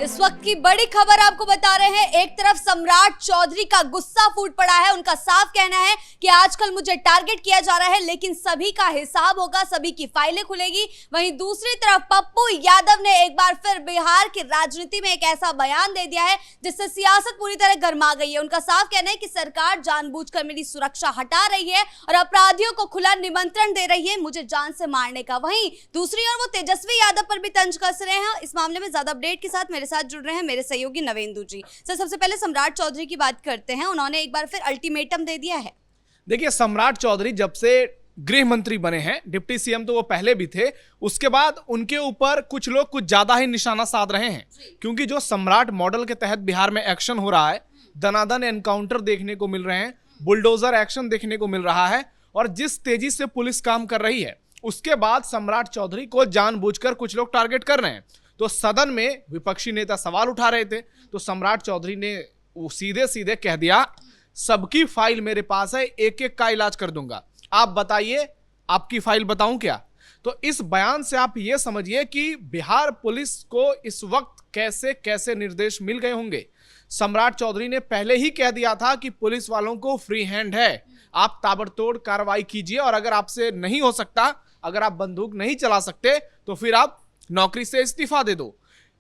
इस वक्त की बड़ी खबर आपको बता रहे हैं। एक तरफ सम्राट चौधरी का गुस्सा फूट पड़ा है। उनका साफ कहना है कि आजकल मुझे टारगेट किया जा रहा है, लेकिन सभी का हिसाब होगा, सभी की फाइलें खुलेगी। वहीं दूसरी तरफ पप्पू यादव ने एक बार फिर बिहार की राजनीति में एक ऐसा बयान दे दिया है जिससे सियासत पूरी तरह गर्मा गई है। उनका साफ कहना है कि सरकार जानबूझकर मेरी सुरक्षा हटा रही है और अपराधियों को खुला निमंत्रण दे रही है मुझे जान से मारने का। वहीं दूसरी ओर वो तेजस्वी यादव पर भी तंज कस रहे हैं। इस मामले में ज्यादा अपडेट के साथ मेरे साथ जुड़ रहे हैं मेरे सहयोगी नवेंदु जी। सर, सबसे पहले सम्राट चौधरी की बात करते हैं। उन्होंने एक बार फिर अल्टीमेटम दे दिया है। देखिए, सम्राट चौधरी जब से गृह मंत्री बने हैं, डिप्टी सीएम तो वो पहले भी थे, उसके बाद उनके ऊपर कुछ लोग कुछ ज्यादा ही निशाना साध रहे हैं। क्योंकि जो सम्राट मॉडल के तहत बिहार में एक्शन हो रहा है, दनादन एनकाउंटर देखने को मिल रहे हैं, बुलडोजर एक्शन देखने को मिल रहा है, और जिस तेजी से पुलिस काम कर रही है, उसके बाद सम्राट चौधरी को जानबूझकर कुछ लोग टारगेट कर रहे हैं। तो सदन में विपक्षी नेता सवाल उठा रहे थे, तो सम्राट चौधरी ने सीधे सीधे कह दिया, सबकी फाइल मेरे पास है, एक एक का इलाज कर दूंगा, आप बताइए आपकी फाइल बताऊं क्या। तो इस बयान से आप ये समझिए कि बिहार पुलिस को इस वक्त कैसे कैसे निर्देश मिल गए होंगे। सम्राट चौधरी ने पहले ही कह दिया था कि पुलिस वालों को फ्री हैंड है, आप ताबड़तोड़ कार्रवाई कीजिए, और अगर आपसे नहीं हो सकता, अगर आप बंदूक नहीं चला सकते, तो फिर आप नौकरी से इस्तीफा दे दो।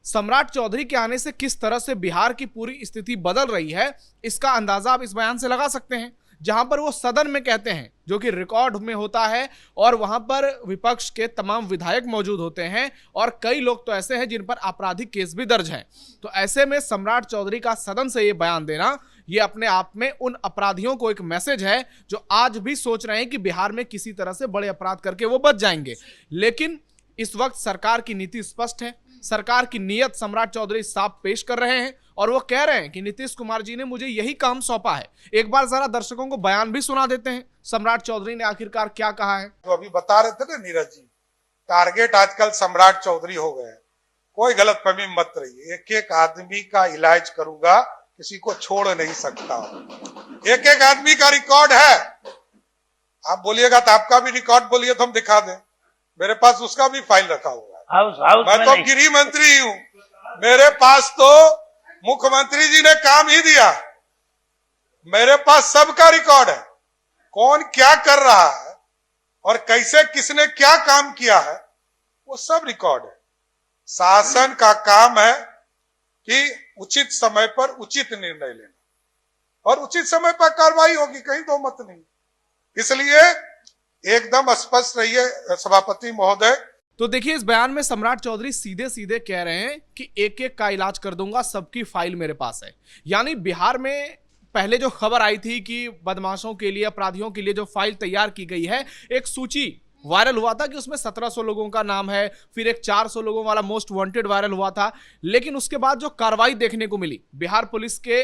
सम्राट चौधरी के आने से किस तरह से बिहार की पूरी स्थिति बदल रही है, इसका अंदाजा आप इस बयान से लगा सकते हैं। जहां पर वो सदन में कहते हैं, जो कि रिकॉर्ड में होता है, और वहां पर विपक्ष के तमाम विधायक मौजूद होते हैं, और कई लोग तो ऐसे हैं जिन पर आपराधिक केस भी दर्ज हैं। तो ऐसे में सम्राट चौधरी का सदन से ये बयान देना, ये अपने आप में उन अपराधियों को एक मैसेज है जो आज भी सोच रहे हैं कि बिहार में किसी तरह से बड़े अपराध करके वो बच जाएंगे। लेकिन इस वक्त सरकार की नीति स्पष्ट है, सरकार की नीयत सम्राट चौधरी साफ पेश कर रहे हैं, और वो कह रहे हैं कि नीतीश कुमार जी ने मुझे यही काम सौंपा है। एक बार जरा दर्शकों को बयान भी सुना देते हैं, सम्राट चौधरी ने आखिरकार क्या कहा है। तो अभी बता रहे थे ना नीरज जी, टारगेट आजकल सम्राट चौधरी हो गए। कोई गलतफहमी मत रही, एक एक आदमी का इलाज करूंगा, किसी को छोड़ नहीं सकता। एक एक आदमी का रिकॉर्ड है, आप बोलिएगा तो आपका भी रिकॉर्ड बोलिए तो हम दिखा दें। मेरे पास उसका भी फाइल रखा हुआ है। मैं तो गृह मंत्री ही हूँ, मेरे पास तो मुख्यमंत्री जी ने काम ही दिया। मेरे पास सबका रिकॉर्ड है, कौन क्या कर रहा है और कैसे किसने क्या काम किया है, वो सब रिकॉर्ड है। शासन का काम है कि उचित समय पर उचित निर्णय लेना, और उचित समय पर कार्रवाई होगी, कहीं दो मत नहीं। इसलिए एकदम स्पष्ट रहिए सभापति महोदय। तो देखिए, इस बयान में सम्राट चौधरी सीधे सीधे कह रहे हैं कि एक एक का इलाज कर दूंगा, सबकी फाइल मेरे पास है। यानी बिहार में पहले जो खबर आई थी कि बदमाशों के लिए, अपराधियों के लिए जो फाइल तैयार की गई है, एक सूची वायरल हुआ था कि उसमें 1700 लोगों का नाम है, फिर एक 400 लोगों वाला मोस्ट वांटेड वायरल हुआ था। लेकिन उसके बाद जो कार्रवाई देखने को मिली, बिहार पुलिस ने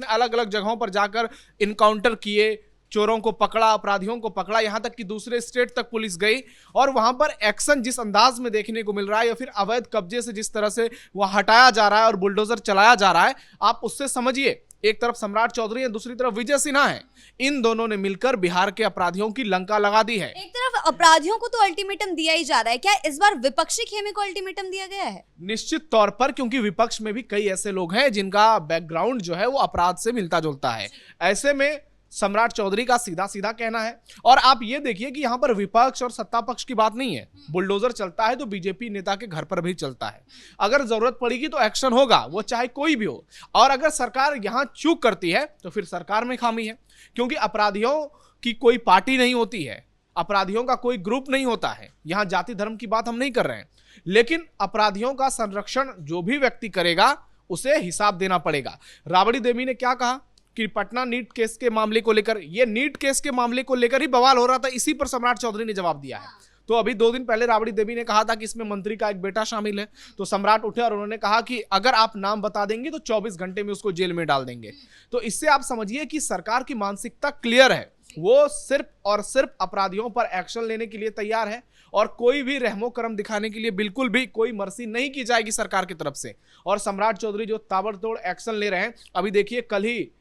अलग अलग जगहों पर जाकर इनकाउंटर किए, चोरों को पकड़ा, अपराधियों को पकड़ा, यहां तक कि दूसरे स्टेट तक पुलिस गई, और वहां पर एक्शन जिस अंदाज में देखने को मिल रहा है, या फिर अवैध कब्जे से जिस तरह से वह हटाया जा रहा है और बुलडोजर चलाया जा रहा है, आप उससे समझिए, एक तरफ सम्राट चौधरी है, दूसरी तरफ विजय सिन्हा है। इन दोनों ने मिलकर बिहार के अपराधियों की लंका लगा दी है। एक तरफ अपराधियों को तो अल्टीमेटम दिया ही जा रहा है, क्या इस बार विपक्षी खेमे को अल्टीमेटम दिया गया है? निश्चित तौर पर, क्योंकि विपक्ष में भी कई ऐसे लोग हैं जिनका बैकग्राउंड जो है वो अपराध से मिलता जुलता है। ऐसे में सम्राट चौधरी का सीधा सीधा कहना है, और आप ये देखिए कि यहां पर विपक्ष और सत्ता पक्ष की बात नहीं है। बुलडोजर चलता है तो बीजेपी नेता के घर पर भी चलता है, अगर जरूरत पड़ेगी तो एक्शन होगा, वो चाहे कोई भी हो। और अगर सरकार यहां चूक करती है तो फिर सरकार में खामी है, क्योंकि अपराधियों की कोई पार्टी नहीं होती है, अपराधियों का कोई ग्रुप नहीं होता है। यहां जाति धर्म की बात हम नहीं कर रहे हैं, लेकिन अपराधियों का संरक्षण जो भी व्यक्ति करेगा उसे हिसाब देना पड़ेगा। राबड़ी देवी ने क्या कहा कि पटना नीट केस के मामले को लेकर, ये नीट केस के मामले को लेकर ही बवाल हो रहा था, इसी पर सम्राट चौधरी ने जवाब दिया है। तो अभी 2 दिन पहले राबड़ी देवी ने कहा था कि इसमें मंत्री का एक बेटा शामिल है, तो सम्राट उठे और उन्होंने कहा कि अगर आप नाम बता देंगे तो 24 घंटे में उसको जेल में डाल देंगे। तो इससे आप समझिए कि सरकार की मानसिकता क्लियर है, वो सिर्फ और सिर्फ अपराधियों पर एक्शन लेने के लिए तैयार है, और कोई भी रहमो करम दिखाने के लिए बिल्कुल भी कोई मर्सी नहीं की जाएगी सरकार की तरफ से। और सम्राट चौधरी जो ताबड़तोड़ एक्शन ले रहे हैं, अभी देखिए कल ही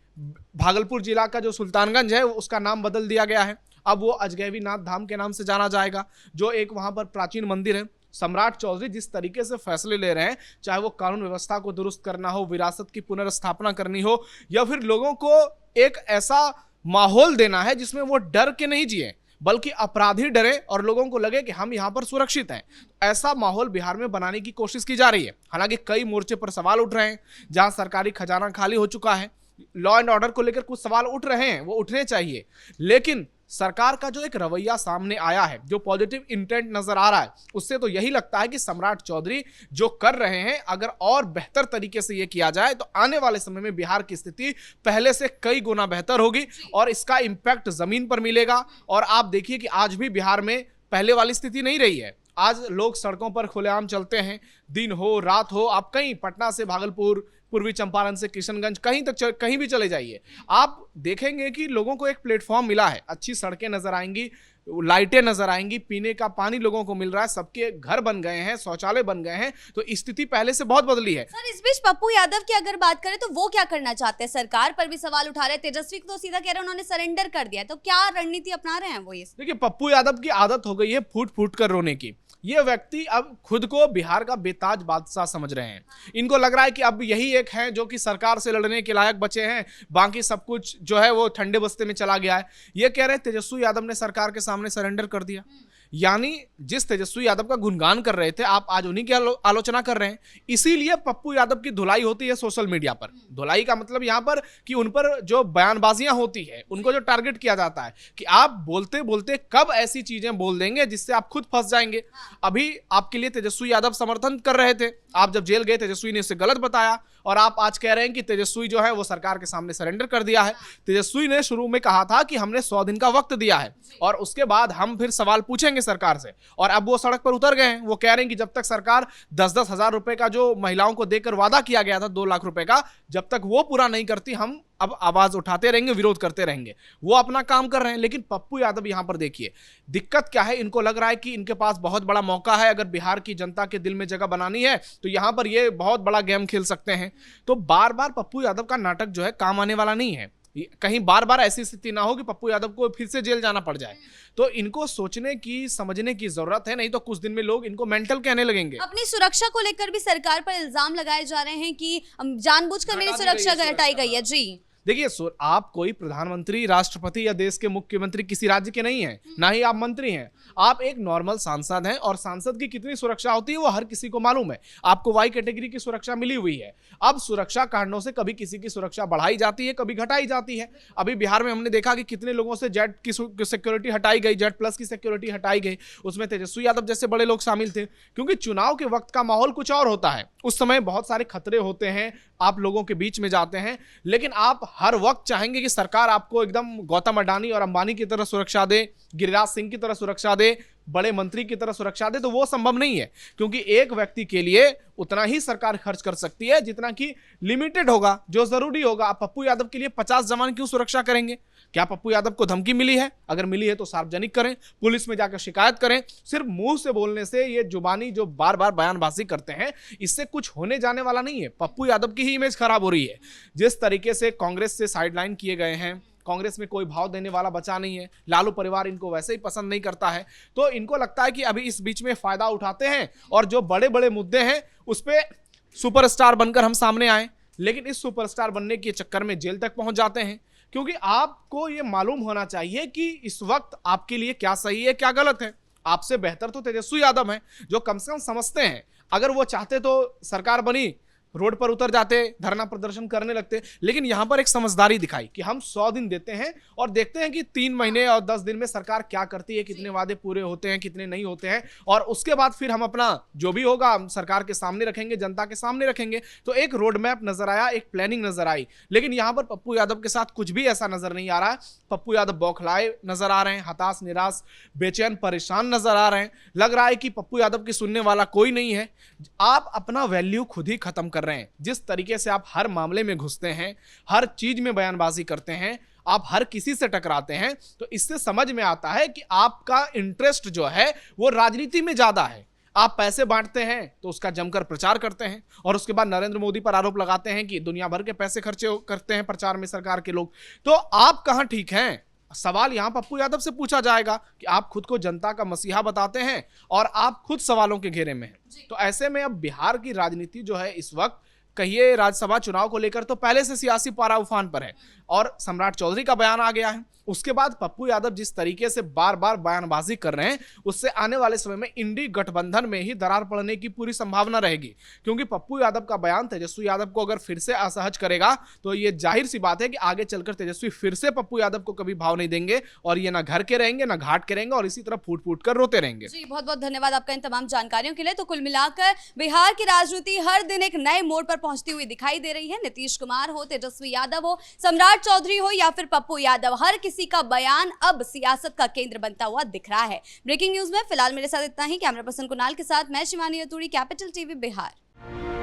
भागलपुर जिला का जो सुल्तानगंज है उसका नाम बदल दिया गया है, अब वो अजगैवी नाथ धाम के नाम से जाना जाएगा, जो एक वहां पर प्राचीन मंदिर है। सम्राट चौधरी जिस तरीके से फैसले ले रहे हैं, चाहे वो कानून व्यवस्था को दुरुस्त करना हो, विरासत की पुनर्स्थापना करनी हो, या फिर लोगों को एक ऐसा माहौल देना है जिसमें वो डर के नहीं जिए बल्कि अपराधी डरे और लोगों को लगे कि हम यहाँ पर सुरक्षित हैं, ऐसा माहौल बिहार में बनाने की कोशिश की जा रही है। हालांकि कई मोर्चे पर सवाल उठ रहे हैं, जहां सरकारी खजाना खाली हो चुका है, लॉ एंड ऑर्डर को लेकर कुछ सवाल उठ रहे हैं, वो उठने चाहिए, लेकिन सरकार का जो एक रवैया सामने आया है, जो पॉजिटिव इंटेंट नजर आ रहा है, उससे तो यही लगता है कि सम्राट चौधरी जो कर रहे हैं, अगर और बेहतर तरीके से ये किया जाए तो आने वाले समय में बिहार की स्थिति पहले से कई गुना बेहतर होगी और इसका इंपैक्ट जमीन पर मिलेगा। और आप देखिए कि आज भी बिहार में पहले वाली स्थिति नहीं रही है। आज लोग सड़कों पर खुलेआम चलते हैं, दिन हो रात हो, आप कहीं पटना से भागलपुर, पूर्वी चंपारण से किशनगंज, कहीं भी चले जाइए, आप देखेंगे कि लोगों को एक प्लेटफॉर्म मिला है, अच्छी सड़कें नजर आएंगी, लाइटें नजर आएंगी, पीने का पानी लोगों को मिल रहा है, सबके घर बन गए हैं, शौचालय बन गए हैं, तो स्थिति पहले से बहुत बदली है। सर, इस बीच पप्पू यादव की अगर बात करें तो वो क्या करना चाहते हैं? सरकार पर भी सवाल उठा रहे हैं, तेजस्वी को तो सीधा कह रहे हैं उन्होंने सरेंडर कर दिया, तो क्या रणनीति अपना रहे हैं वो? इस देखिए, पप्पू यादव की आदत हो गई है फूट फूट कर रोने की। ये व्यक्ति अब खुद को बिहार का बेताज बादशाह समझ रहे हैं। इनको लग रहा है कि अब यही एक है जो कि सरकार से लड़ने के लायक बचे हैं, बाकी सब कुछ जो है वो ठंडे बस्ते में चला गया है। ये कह रहे हैं तेजस्वी यादव ने सरकार के सामने सरेंडर कर दिया, यानी जिस तेजस्वी यादव का गुणगान कर रहे थे, आप आज उन्हीं की आलोचना कर रहे हैं। इसीलिए पप्पू यादव की धुलाई होती है सोशल मीडिया पर। धुलाई का मतलब यहां पर कि उन पर जो बयानबाजियां होती है, उनको जो टारगेट किया जाता है कि आप बोलते बोलते कब ऐसी चीजें बोल देंगे जिससे आप खुद फंस जाएंगे। अभी आपके लिए तेजस्वी यादव समर्थन कर रहे थे, आप जब जेल गए तेजस्वी ने इसे गलत बताया, और आप आज कह रहे हैं कि तेजस्वी जो है वो सरकार के सामने सरेंडर कर दिया है। तेजस्वी ने शुरू में कहा था कि हमने 100 दिन का वक्त दिया है और उसके बाद हम फिर सवाल पूछेंगे सरकार से, और अब वो सड़क पर उतर गए हैं। वो कह रहे हैं कि जब तक सरकार 10-10 हजार रुपए का जो महिलाओं को देकर वादा किया गया था 2 लाख रुपए का, जब तक वो पूरा नहीं करती हम अब आवाज उठाते रहेंगे, विरोध करते रहेंगे। वो अपना काम कर रहे हैं, लेकिन पप्पू यादव यहां पर देखिए दिक्कत क्या है। इनको लग रहा है कि इनके पास बहुत बड़ा मौका है, अगर बिहार की जनता के दिल में जगह बनानी है तो यहां पर ये बहुत बड़ा गेम खेल सकते हैं। तो बार बार पप्पू यादव का नाटक जो है काम आने वाला नहीं है। कहीं बार बार ऐसी स्थिति ना हो कि पप्पू यादव को फिर से जेल जाना पड़ जाए। तो इनको सोचने की, समझने की जरूरत है, नहीं तो कुछ दिन में लोग इनको मेंटल कहने लगेंगे। अपनी सुरक्षा को लेकर भी सरकार पर इल्जाम लगाए जा रहे हैं कि जानबूझकर मेरी सुरक्षा हटाई गई है। जी देखिए, आप कोई प्रधानमंत्री, राष्ट्रपति या देश के मुख्यमंत्री किसी राज्य के नहीं हैं, ना ही आप मंत्री हैं। आप एक नॉर्मल सांसद हैं, और सांसद की कितनी सुरक्षा होती है वो हर किसी को मालूम है। आपको वाई कैटेगरी की सुरक्षा मिली हुई है। अब सुरक्षा कारणों से कभी किसी की सुरक्षा बढ़ाई जाती है, कभी घटाई जाती है। अभी बिहार में हमने देखा कि कितने लोगों से जेट की सिक्योरिटी हटाई गई, जेट प्लस की सिक्योरिटी हटाई गई। उसमें तेजस्वी यादव जैसे बड़े लोग शामिल थे, क्योंकि चुनाव के वक्त का माहौल कुछ और होता है। उस समय बहुत सारे खतरे होते हैं, आप लोगों के बीच में जाते हैं, लेकिन आप हर वक्त चाहेंगे कि सरकार आपको एकदम गौतम अडानी और अंबानी की तरह सुरक्षा दे, गिरिराज सिंह की तरह सुरक्षा दे, बड़े मंत्री की तरह सुरक्षा दे। तो वो संभव नहीं है, क्योंकि एक व्यक्ति के लिए उतना ही सरकार खर्च कर सकती है जितना कि लिमिटेड होगा, जो जरूरी होगा। आप पप्पू यादव के लिए 50 जवान क्यों सुरक्षा करेंगे? क्या पप्पू यादव को धमकी मिली है? अगर मिली है तो सार्वजनिक करें, पुलिस में जाकर शिकायत करें। सिर्फ मुंह से बोलने से, ये जुबानी जो बार बार बयानबाजी करते हैं, इससे कुछ होने जाने वाला नहीं है। पप्पू यादव की ही इमेज खराब हो रही है। जिस तरीके से कांग्रेस से साइडलाइन किए गए हैं, कांग्रेस में कोई भाव देने वाला बचा नहीं है, लालू परिवार इनको वैसे ही पसंद नहीं करता है, तो इनको लगता है कि अभी इस बीच में फायदा उठाते हैं और जो बड़े बड़े मुद्दे हैं उस पर सुपरस्टार बनकर हम सामने आए। लेकिन इस सुपरस्टार बनने के चक्कर में जेल तक पहुंच जाते हैं, क्योंकि आपको यह मालूम होना चाहिए कि इस वक्त आपके लिए क्या सही है, क्या गलत है। आपसे बेहतर तो तेजस्वी यादव हैं, जो कम से कम समझते हैं। अगर वो चाहते तो सरकार बनी, रोड पर उतर जाते, धरना प्रदर्शन करने लगते, लेकिन यहां पर एक समझदारी दिखाई कि हम 100 दिन देते हैं और देखते हैं कि 3 महीने और 10 दिन में सरकार क्या करती है, कितने वादे पूरे होते हैं, कितने नहीं होते हैं, और उसके बाद फिर हम अपना जो भी होगा हम सरकार के सामने रखेंगे, जनता के सामने रखेंगे। तो एक रोड मैप नजर आया, एक प्लानिंग नजर आई। लेकिन यहां पर पप्पू यादव के साथ कुछ भी ऐसा नजर नहीं आ रहा है। पप्पू यादव बौखलाए नजर आ रहे हैं, हताश, निराश, बेचैन, परेशान नजर आ रहे हैं। लग रहा है कि पप्पू यादव की सुनने वाला कोई नहीं है। आप अपना वैल्यू खुद ही खत्म कर रहे हैं। जिस तरीके से आप हर मामले में घुसते हैं, हर चीज में बयानबाजी करते हैं, आप हर किसी से टकराते हैं, तो इससे समझ में आता है कि आपका इंटरेस्ट जो है वो राजनीति में ज्यादा है। आप पैसे बांटते हैं तो उसका जमकर प्रचार करते हैं, और उसके बाद नरेंद्र मोदी पर आरोप लगाते हैं कि दुनिया भर के पैसे खर्चे करते हैं प्रचार में सरकार के लोग। तो आप कहां ठीक हैं? सवाल यहाँ पप्पू यादव से पूछा जाएगा कि आप खुद को जनता का मसीहा बताते हैं और आप खुद सवालों के घेरे में हैं। तो ऐसे में अब बिहार की राजनीति जो है इस वक्त कहिए राज्यसभा चुनाव को लेकर तो पहले से सियासी पारा उफान पर है और सम्राट चौधरी का बयान आ गया है। उसके बाद पप्पू यादव जिस तरीके से बार बार बयानबाजी कर रहे हैं उससे आने वाले समय में इंडी गठबंधन में ही दरार पड़ने की पूरी संभावना रहेगी, क्योंकि पप्पू यादव का बयान तेजस्वी यादव को अगर फिर से असहज करेगा तो ये जाहिर सी बात है कि आगे चलकर तेजस्वी फिर से पप्पू यादव को कभी भाव नहीं देंगे और ये ना घर के रहेंगे ना घाट के रहेंगे और इसी तरह फूट फूट कर रोते रहेंगे। जी बहुत बहुत धन्यवाद आपका इन तमाम जानकारियों के लिए। तो कुल मिलाकर बिहार की राजनीति हर दिन एक नए मोड़ पर पहुंचती हुई दिखाई दे रही है। नीतीश कुमार हो, तेजस्वी यादव हो, सम्राट चौधरी हो या फिर पप्पू यादव, हर किसी का बयान अब सियासत का केंद्र बनता हुआ दिख रहा है। ब्रेकिंग न्यूज में फिलहाल मेरे साथ इतना ही। कैमरा पर्सन कुणाल के साथ मैं शिवानी रतूड़ी, कैपिटल टीवी बिहार।